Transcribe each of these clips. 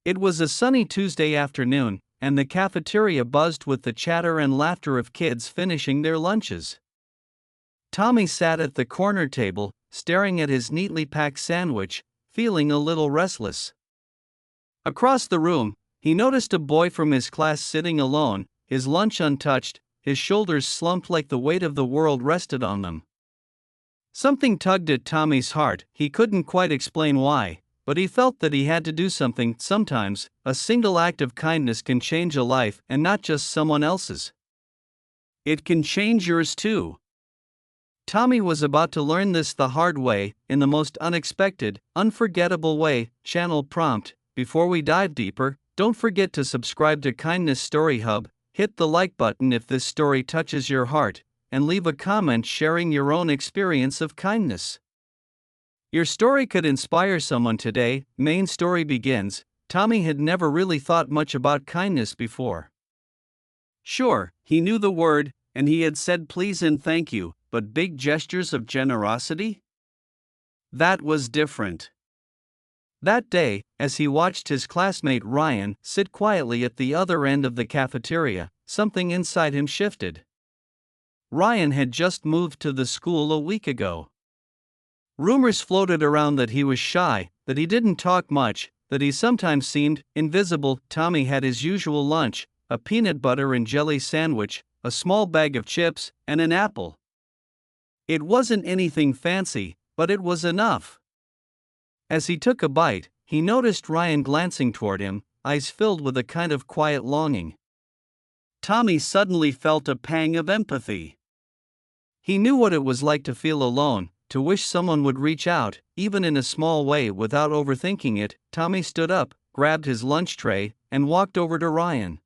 It was a sunny Tuesday afternoon, and the cafeteria buzzed with the chatter and laughter of kids finishing their lunches. Tommy sat at the corner table, staring at his neatly packed sandwich, feeling a little restless. Across the room, he noticed a boy from his class sitting alone, his lunch untouched, his shoulders slumped like the weight of the world rested on them. Something tugged at Tommy's heart, he couldn't quite explain why, but he felt that he had to do something. Sometimes, a single act of kindness can change a life, and not just someone else's. It can change yours too. Tommy was about to learn this the hard way, in the most unexpected, unforgettable way. Channel prompt: before we dive deeper, don't forget to subscribe to Kindness Story Hub, hit the like button if this story touches your heart, and leave a comment sharing your own experience of kindness. Your story could inspire someone today. Main story begins. Tommy had never really thought much about kindness before. Sure, he knew the word, and he had said please and thank you, but big gestures of generosity? That was different. That day, as he watched his classmate Ryan sit quietly at the other end of the cafeteria, something inside him shifted. Ryan had just moved to the school a week ago. Rumors floated around that he was shy, that he didn't talk much, that he sometimes seemed invisible. Tommy had his usual lunch, a peanut butter and jelly sandwich, a small bag of chips, and an apple. It wasn't anything fancy, but it was enough. As he took a bite, he noticed Ryan glancing toward him, eyes filled with a kind of quiet longing. Tommy suddenly felt a pang of empathy. He knew what it was like to feel alone, to wish someone would reach out, even in a small way without overthinking it. Tommy stood up, grabbed his lunch tray, and walked over to Ryan.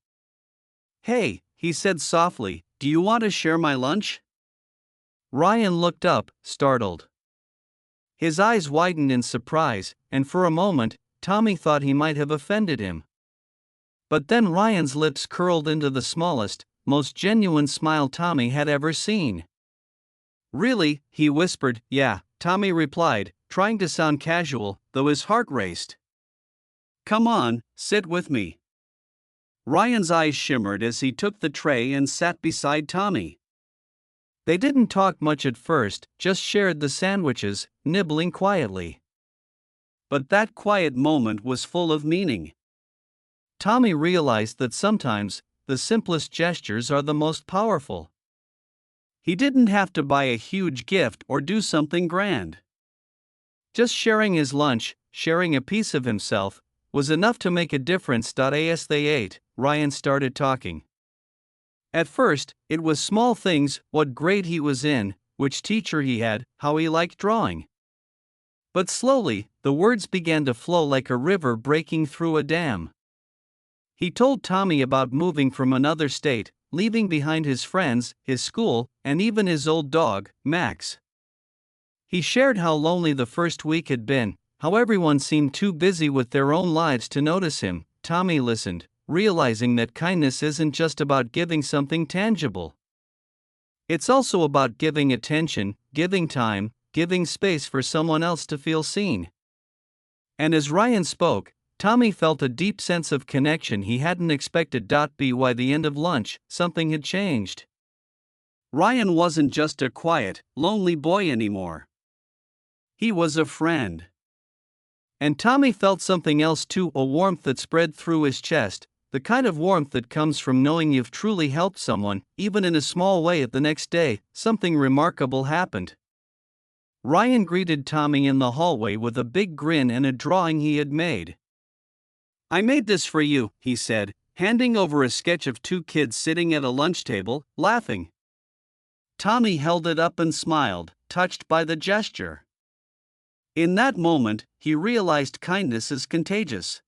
"Hey," he said softly, "do you want to share my lunch?" Ryan looked up, startled. His eyes widened in surprise, and for a moment, Tommy thought he might have offended him. But then Ryan's lips curled into the smallest, most genuine smile Tommy had ever seen. "Really?" he whispered. "Yeah," Tommy replied, trying to sound casual, though his heart raced. "Come on, sit with me." Ryan's eyes shimmered as he took the tray and sat beside Tommy. They didn't talk much at first, just shared the sandwiches, nibbling quietly. But that quiet moment was full of meaning. Tommy realized that sometimes, the simplest gestures are the most powerful. He didn't have to buy a huge gift or do something grand. Just sharing his lunch, sharing a piece of himself, was enough to make a difference. As they ate, Ryan started talking. At first, it was small things: what grade he was in, which teacher he had, how he liked drawing. But slowly, the words began to flow like a river breaking through a dam. He told Tommy about moving from another state, leaving behind his friends, his school, and even his old dog, Max. He shared how lonely the first week had been, how everyone seemed too busy with their own lives to notice him. Tommy listened, realizing that kindness isn't just about giving something tangible. It's also about giving attention, giving time, giving space for someone else to feel seen. And as Ryan spoke, Tommy felt a deep sense of connection he hadn't expected. By the end of lunch, something had changed. Ryan wasn't just a quiet, lonely boy anymore. He was a friend. And Tommy felt something else too, a warmth that spread through his chest, the kind of warmth that comes from knowing you've truly helped someone, even in a small way. The next day, something remarkable happened. Ryan greeted Tommy in the hallway with a big grin and a drawing he had made. "I made this for you," he said, handing over a sketch of two kids sitting at a lunch table, laughing. Tommy held it up and smiled, touched by the gesture. In that moment, he realized kindness is contagious.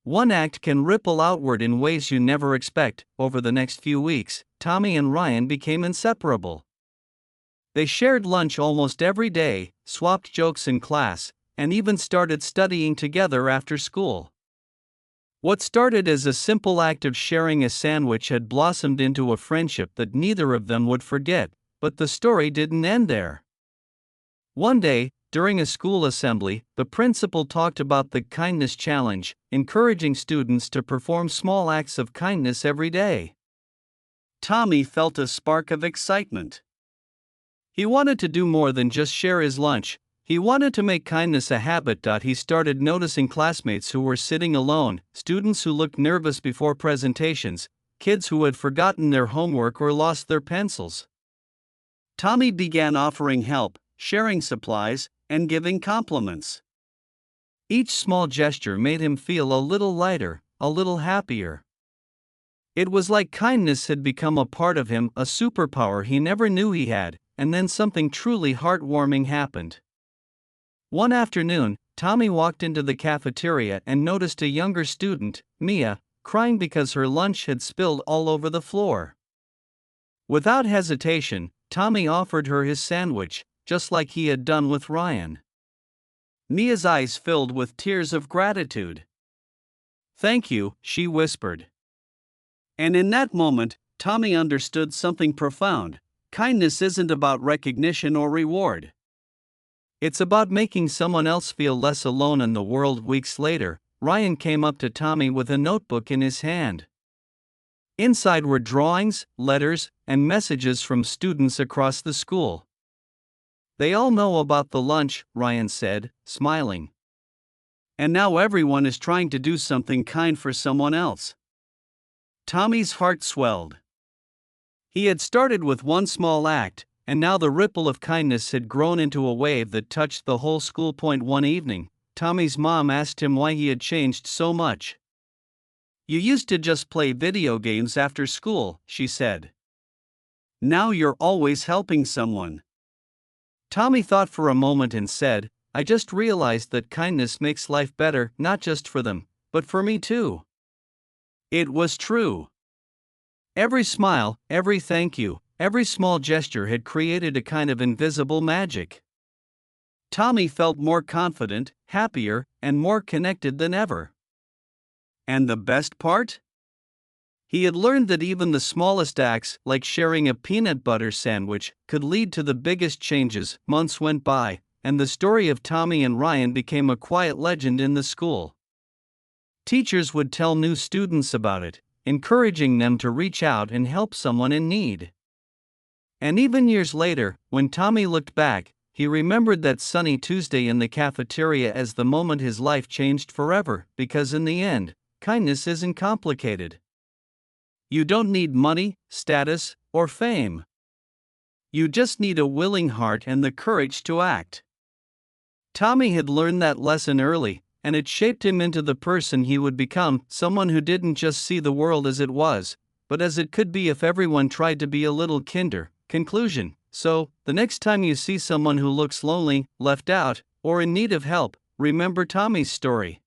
One act can ripple outward in ways you never expect. Over the next few weeks, Tommy and Ryan became inseparable. They shared lunch almost every day, swapped jokes in class, and even started studying together after school. What started as a simple act of sharing a sandwich had blossomed into a friendship that neither of them would forget, but the story didn't end there. One day, During a school assembly, the principal talked about the kindness challenge, encouraging students to perform small acts of kindness every day. Tommy felt a spark of excitement. He wanted to do more than just share his lunch. He wanted to make kindness a habit. He started noticing classmates who were sitting alone, students who looked nervous before presentations, kids who had forgotten their homework or lost their pencils. Tommy began offering help, sharing supplies, and giving compliments. Each small gesture made him feel a little lighter, a little happier. It was like kindness had become a part of him, a superpower he never knew he had, and then something truly heartwarming happened. One afternoon, Tommy walked into the cafeteria and noticed a younger student, Mia, crying because her lunch had spilled all over the floor. Without hesitation, Tommy offered her his sandwich, just like he had done with Ryan. Mia's eyes filled with tears of gratitude. "Thank you," she whispered. And in that moment, Tommy understood something profound. Kindness isn't about recognition or reward. It's about making someone else feel less alone in the world. Weeks later, Ryan came up to Tommy with a notebook in his hand. Inside were drawings, letters, and messages from students across the school. "They all know about the lunch," Ryan said, smiling. "And now everyone is trying to do something kind for someone else." Tommy's heart swelled. He had started with one small act, and now the ripple of kindness had grown into a wave that touched the whole school. One evening, Tommy's mom asked him why he had changed so much. "You used to just play video games after school," she said. "Now you're always helping someone." Tommy thought for a moment and said, "I just realized that kindness makes life better, not just for them, but for me too." It was true. Every smile, every thank you, every small gesture had created a kind of invisible magic. Tommy felt more confident, happier, and more connected than ever. And the best part? He had learned that even the smallest acts, like sharing a peanut butter sandwich, could lead to the biggest changes. Months went by, and the story of Tommy and Ryan became a quiet legend in the school. Teachers would tell new students about it, encouraging them to reach out and help someone in need. And even years later, when Tommy looked back, he remembered that sunny Tuesday in the cafeteria as the moment his life changed forever, because in the end, kindness isn't complicated. You don't need money, status, or fame. You just need a willing heart and the courage to act. Tommy had learned that lesson early, and it shaped him into the person he would become, someone who didn't just see the world as it was, but as it could be if everyone tried to be a little kinder. Conclusion: so, the next time you see someone who looks lonely, left out, or in need of help, remember Tommy's story.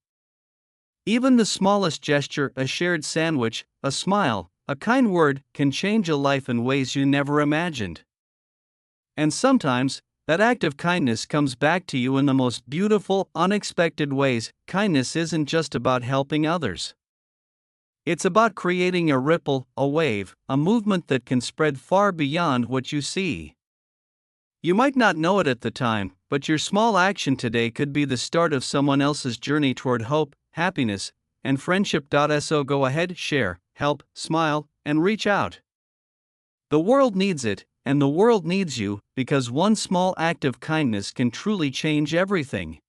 Even the smallest gesture, a shared sandwich, a smile, a kind word, can change a life in ways you never imagined. And sometimes, that act of kindness comes back to you in the most beautiful, unexpected ways. Kindness isn't just about helping others. It's about creating a ripple, a wave, a movement that can spread far beyond what you see. You might not know it at the time, but your small action today could be the start of someone else's journey toward hope, happiness, and friendship. So go ahead, share, help, smile, and reach out. The world needs it, and the world needs you, because one small act of kindness can truly change everything.